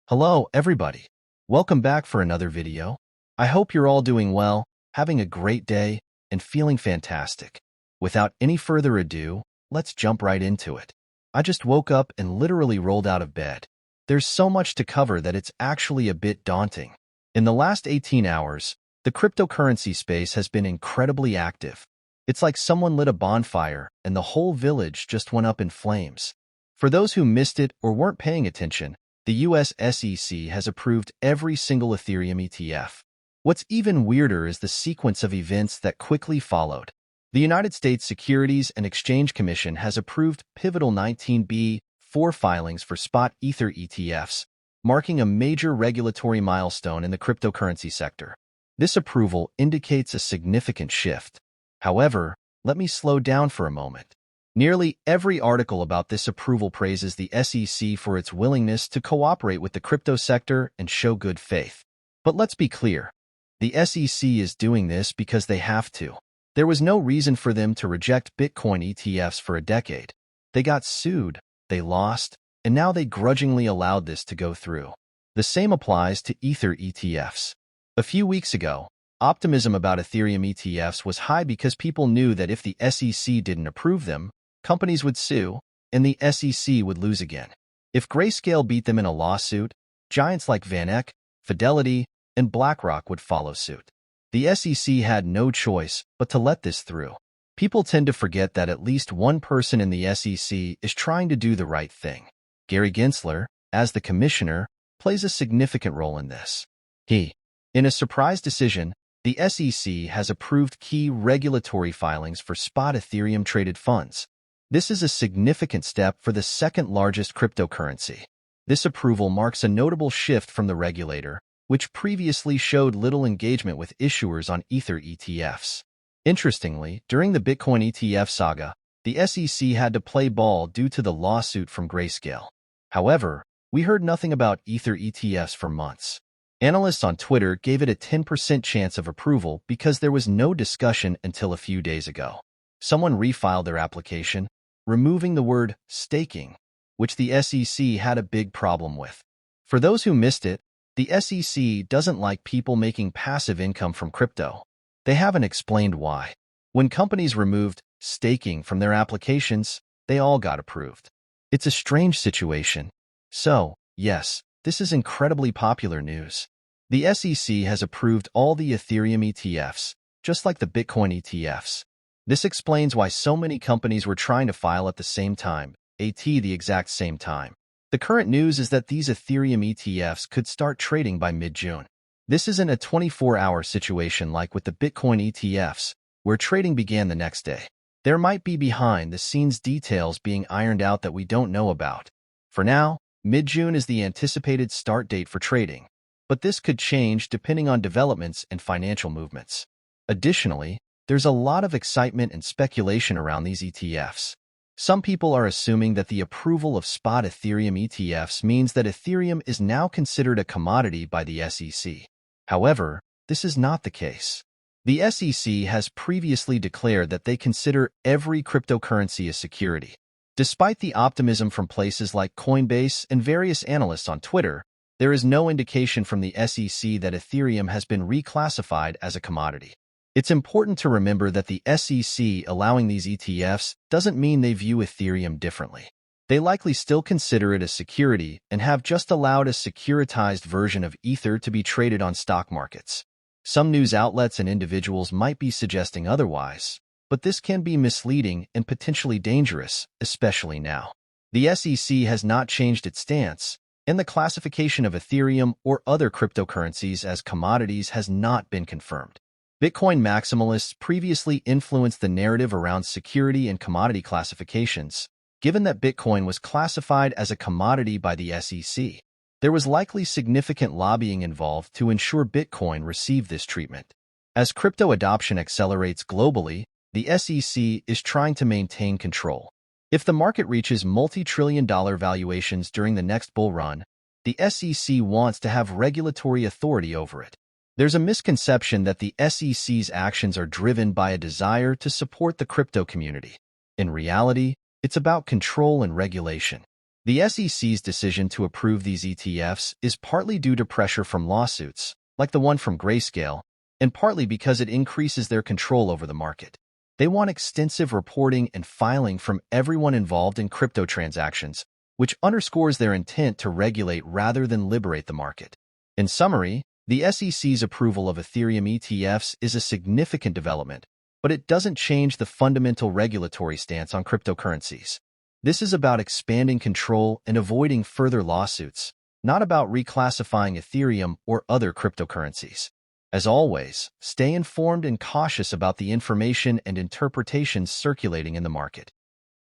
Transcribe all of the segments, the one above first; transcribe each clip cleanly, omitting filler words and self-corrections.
Hello, everybody. Welcome back for another video. I hope you're all doing well, having a great day, and feeling fantastic. Without any further ado, let's jump right into it. I just woke up and literally rolled out of bed. There's so much to cover that it's actually a bit daunting. In the last 18 hours, the cryptocurrency space has been incredibly active. It's like someone lit a bonfire and the whole village just went up in flames. For those who missed it or weren't paying attention, the US SEC has approved every single Ethereum ETF. What's even weirder is the sequence of events that quickly followed. The United States Securities and Exchange Commission has approved pivotal 19B4 filings for spot Ether ETFs, marking a major regulatory milestone in the cryptocurrency sector. This approval indicates a significant shift. However, let me slow down for a moment. Nearly every article about this approval praises the SEC for its willingness to cooperate with the crypto sector and show good faith. But let's be clear. The SEC is doing this because they have to. There was no reason for them to reject Bitcoin ETFs for a decade. They got sued, they lost, and now they grudgingly allowed this to go through. The same applies to Ether ETFs. A few weeks ago, optimism about Ethereum ETFs was high because people knew that if the SEC didn't approve them, companies would sue, and the SEC would lose again. If Grayscale beat them in a lawsuit, giants like VanEck, Fidelity, and BlackRock would follow suit. The SEC had no choice but to let this through. People tend to forget that at least one person in the SEC is trying to do the right thing. Gary Gensler, as the commissioner, plays a significant role in this. In a surprise decision, the SEC has approved key regulatory filings for spot Ethereum-traded funds. This is a significant step for the second-largest cryptocurrency. This approval marks a notable shift from the regulator, which previously showed little engagement with issuers on Ether ETFs. Interestingly, during the Bitcoin ETF saga, the SEC had to play ball due to the lawsuit from Grayscale. However, we heard nothing about Ether ETFs for months. Analysts on Twitter gave it a 10% chance of approval because there was no discussion until a few days ago. Someone refiled their application, removing the word staking, which the SEC had a big problem with. For those who missed it, the SEC doesn't like people making passive income from crypto. They haven't explained why. When companies removed staking from their applications, they all got approved. It's a strange situation. So, yes, this is incredibly popular news. The SEC has approved all the Ethereum ETFs, just like the Bitcoin ETFs. This explains why so many companies were trying to file at the same time, the exact same time. The current news is that these Ethereum ETFs could start trading by mid-June. This isn't a 24-hour situation like with the Bitcoin ETFs, where trading began the next day. There might be behind-the-scenes details being ironed out that we don't know about. For now, mid-June is the anticipated start date for trading, but this could change depending on developments and financial movements. Additionally, there's a lot of excitement and speculation around these ETFs. Some people are assuming that the approval of spot Ethereum ETFs means that Ethereum is now considered a commodity by the SEC. However, this is not the case. The SEC has previously declared that they consider every cryptocurrency a security. Despite the optimism from places like Coinbase and various analysts on Twitter, there is no indication from the SEC that Ethereum has been reclassified as a commodity. It's important to remember that the SEC allowing these ETFs doesn't mean they view Ethereum differently. They likely still consider it a security and have just allowed a securitized version of Ether to be traded on stock markets. Some news outlets and individuals might be suggesting otherwise, but this can be misleading and potentially dangerous, especially now. The SEC has not changed its stance, and the classification of Ethereum or other cryptocurrencies as commodities has not been confirmed. Bitcoin maximalists previously influenced the narrative around security and commodity classifications. Given that Bitcoin was classified as a commodity by the SEC, there was likely significant lobbying involved to ensure Bitcoin received this treatment. As crypto adoption accelerates globally, the SEC is trying to maintain control. If the market reaches multi-trillion-dollar valuations during the next bull run, the SEC wants to have regulatory authority over it. There's a misconception that the SEC's actions are driven by a desire to support the crypto community. In reality, it's about control and regulation. The SEC's decision to approve these ETFs is partly due to pressure from lawsuits, like the one from Grayscale, and partly because it increases their control over the market. They want extensive reporting and filing from everyone involved in crypto transactions, which underscores their intent to regulate rather than liberate the market. In summary, the SEC's approval of Ethereum ETFs is a significant development, but it doesn't change the fundamental regulatory stance on cryptocurrencies. This is about expanding control and avoiding further lawsuits, not about reclassifying Ethereum or other cryptocurrencies. As always, stay informed and cautious about the information and interpretations circulating in the market.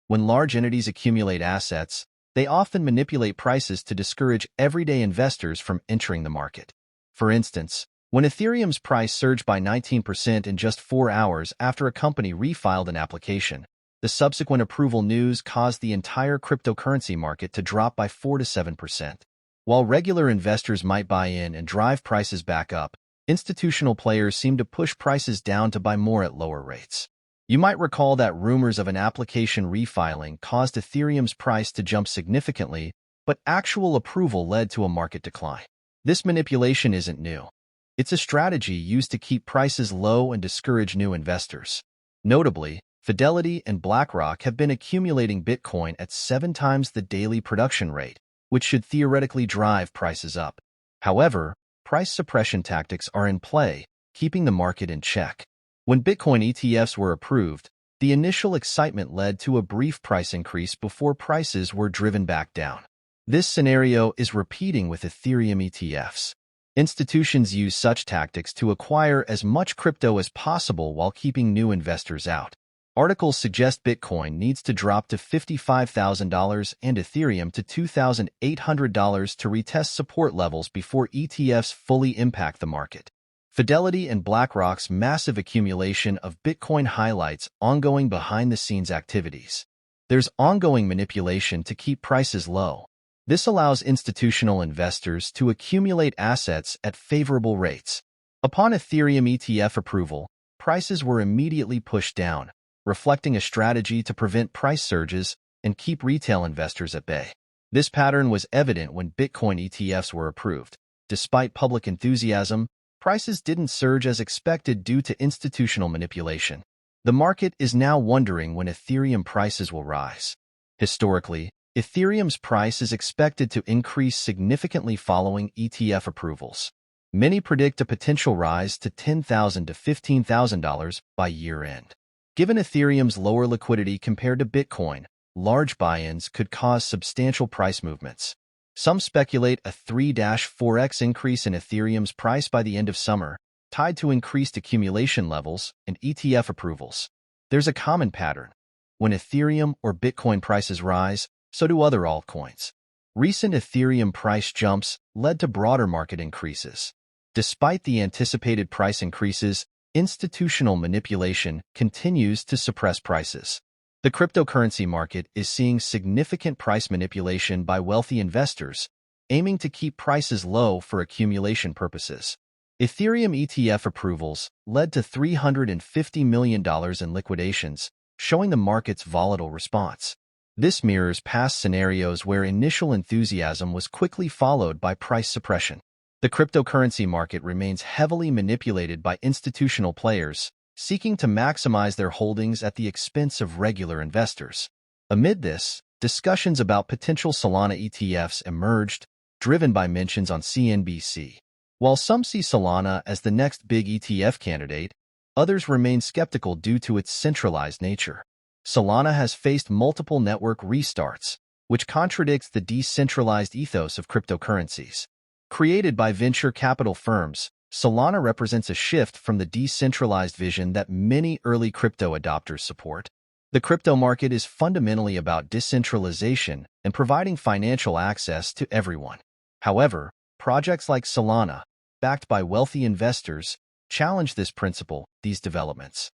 When large entities accumulate assets, they often manipulate prices to discourage everyday investors from entering the market. For instance, when Ethereum's price surged by 19% in just 4 hours after a company refiled an application, the subsequent approval news caused the entire cryptocurrency market to drop by 4 to 7%. While regular investors might buy in and drive prices back up, institutional players seem to push prices down to buy more at lower rates. You might recall that rumors of an application refiling caused Ethereum's price to jump significantly, but actual approval led to a market decline. This manipulation isn't new. It's a strategy used to keep prices low and discourage new investors. Notably, Fidelity and BlackRock have been accumulating Bitcoin at 7 times the daily production rate, which should theoretically drive prices up. However, price suppression tactics are in play, keeping the market in check. When Bitcoin ETFs were approved, the initial excitement led to a brief price increase before prices were driven back down. This scenario is repeating with Ethereum ETFs. Institutions use such tactics to acquire as much crypto as possible while keeping new investors out. Articles suggest Bitcoin needs to drop to $55,000 and Ethereum to $2,800 to retest support levels before ETFs fully impact the market. Fidelity and BlackRock's massive accumulation of Bitcoin highlights ongoing behind-the-scenes activities. There's ongoing manipulation to keep prices low. This allows institutional investors to accumulate assets at favorable rates. Upon Ethereum ETF approval, prices were immediately pushed down, reflecting a strategy to prevent price surges and keep retail investors at bay. This pattern was evident when Bitcoin ETFs were approved. Despite public enthusiasm, prices didn't surge as expected due to institutional manipulation. The market is now wondering when Ethereum prices will rise. Historically, Ethereum's price is expected to increase significantly following ETF approvals. Many predict a potential rise to $10,000 to $15,000 by year-end. Given Ethereum's lower liquidity compared to Bitcoin, large buy-ins could cause substantial price movements. Some speculate a 3-4x increase in Ethereum's price by the end of summer, tied to increased accumulation levels and ETF approvals. There's a common pattern. When Ethereum or Bitcoin prices rise, so do other altcoins. Recent Ethereum price jumps led to broader market increases. Despite the anticipated price increases, institutional manipulation continues to suppress prices. The cryptocurrency market is seeing significant price manipulation by wealthy investors, aiming to keep prices low for accumulation purposes. Ethereum ETF approvals led to $350 million in liquidations, showing the market's volatile response. This mirrors past scenarios where initial enthusiasm was quickly followed by price suppression. The cryptocurrency market remains heavily manipulated by institutional players, seeking to maximize their holdings at the expense of regular investors. Amid this, discussions about potential Solana ETFs emerged, driven by mentions on CNBC. While some see Solana as the next big ETF candidate, others remain skeptical due to its centralized nature. Solana has faced multiple network restarts, which contradicts the decentralized ethos of cryptocurrencies. Created by venture capital firms, Solana represents a shift from the decentralized vision that many early crypto adopters support. The crypto market is fundamentally about decentralization and providing financial access to everyone. However, projects like Solana, backed by wealthy investors, challenge this principle. These developments